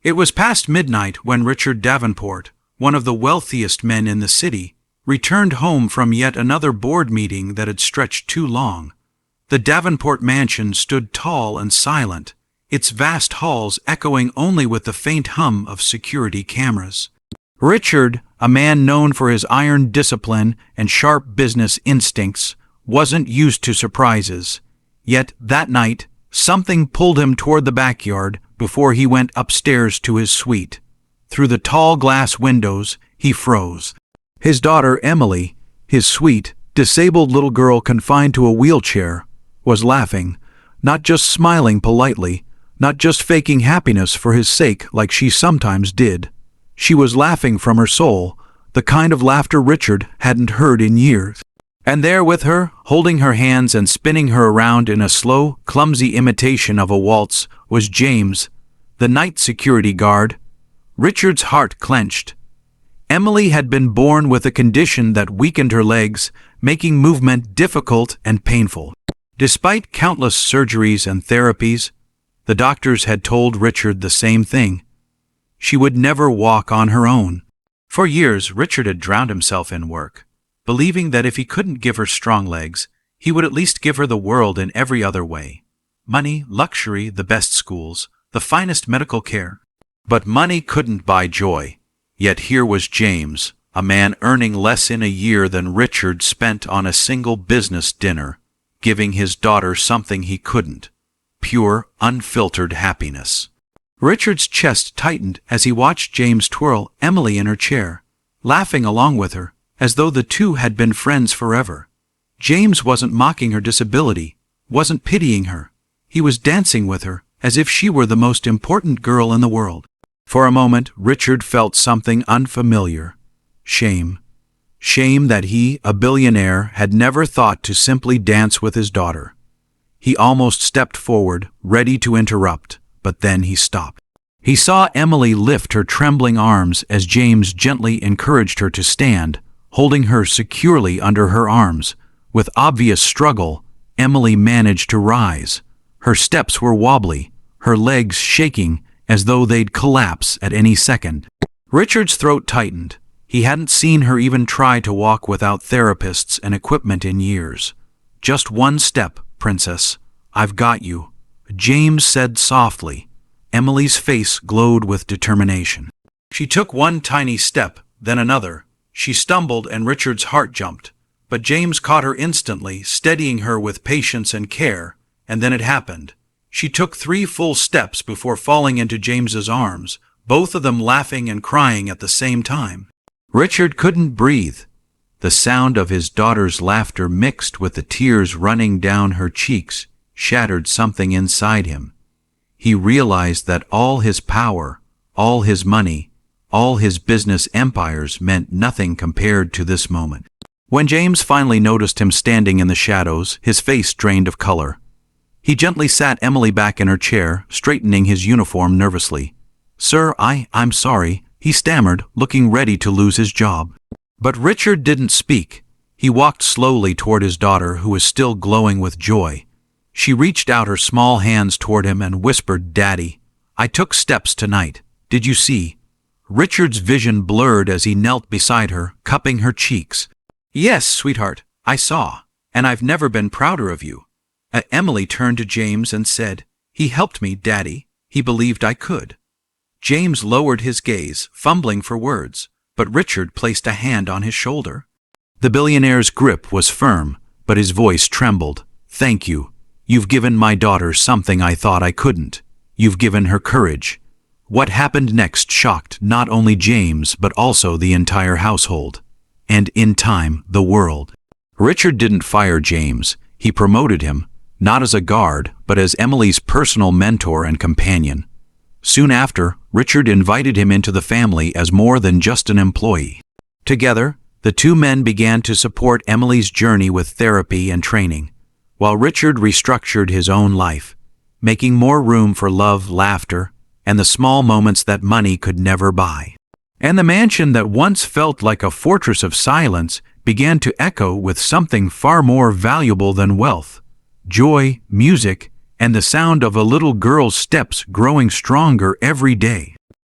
It was past midnight when Richard Davenport, one of the wealthiest men in the city, returned home from yet another board meeting that had stretched too long. The Davenport mansion stood tall and silent, its vast halls echoing only with the faint hum of security cameras. Richard, a man known for his iron discipline and sharp business instincts, wasn't used to surprises. Yet that night, something pulled him toward the backyard before he went upstairs to his suite. Through the tall glass windows, he froze. His daughter Emily, his sweet, disabled little girl confined to a wheelchair, was laughing, not just smiling politely, not just faking happiness for his sake like she sometimes did. She was laughing from her soul, the kind of laughter Richard hadn't heard in years. And there with her, holding her hands and spinning her around in a slow, clumsy imitation of a waltz, was James, the night security guard. Richard's heart clenched. Emily had been born with a condition that weakened her legs, making movement difficult and painful. Despite countless surgeries and therapies, the doctors had told Richard the same thing. She would never walk on her own. For years, Richard had drowned himself in work, believing that if he couldn't give her strong legs, he would at least give her the world in every other way. Money, luxury, the best schools, the finest medical care. But money couldn't buy joy. Yet here was James, a man earning less in a year than Richard spent on a single business dinner, giving his daughter something he couldn't: pure, unfiltered happiness. Richard's chest tightened as he watched James twirl Emily in her chair, laughing along with her, as though the two had been friends forever. James wasn't mocking her disability, wasn't pitying her. He was dancing with her, as if she were the most important girl in the world. For a moment, Richard felt something unfamiliar. Shame. Shame that he, a billionaire, had never thought to simply dance with his daughter. He almost stepped forward, ready to interrupt, but then he stopped. He saw Emily lift her trembling arms as James gently encouraged her to stand, holding her securely under her arms. With obvious struggle, Emily managed to rise. Her steps were wobbly, her legs shaking as though they'd collapse at any second. Richard's throat tightened. He hadn't seen her even try to walk without therapists and equipment in years. "Just one step, princess. I've got you," James said softly. Emily's face glowed with determination. She took one tiny step, then another. She stumbled and Richard's heart jumped. But James caught her instantly, steadying her with patience and care, and then it happened. She took 3 full steps before falling into James's arms, both of them laughing and crying at the same time. Richard couldn't breathe. The sound of his daughter's laughter mixed with the tears running down her cheeks shattered something inside him. He realized that all his power, all his money, all his business empires meant nothing compared to this moment. When James finally noticed him standing in the shadows, his face drained of color. He gently sat Emily back in her chair, straightening his uniform nervously. "Sir, I'm sorry," he stammered, looking ready to lose his job. But Richard didn't speak. He walked slowly toward his daughter, who was still glowing with joy. She reached out her small hands toward him and whispered, "Daddy, I took steps tonight. Did you see?" Richard's vision blurred as he knelt beside her, cupping her cheeks. "Yes, sweetheart, I saw, and I've never been prouder of you." Emily turned to James and said, "He helped me, Daddy. He believed I could." James lowered his gaze, fumbling for words, but Richard placed a hand on his shoulder. The billionaire's grip was firm, but his voice trembled. "Thank you. You've given my daughter something I thought I couldn't. You've given her courage." What happened next shocked not only James, but also the entire household. And in time, the world. Richard didn't fire James. He promoted him, not as a guard, but as Emily's personal mentor and companion. Soon after, Richard invited him into the family as more than just an employee. Together, the two men began to support Emily's journey with therapy and training, while Richard restructured his own life, making more room for love, laughter, and the small moments that money could never buy. And the mansion that once felt like a fortress of silence began to echo with something far more valuable than wealth: joy, music, and the sound of a little girl's steps growing stronger every day.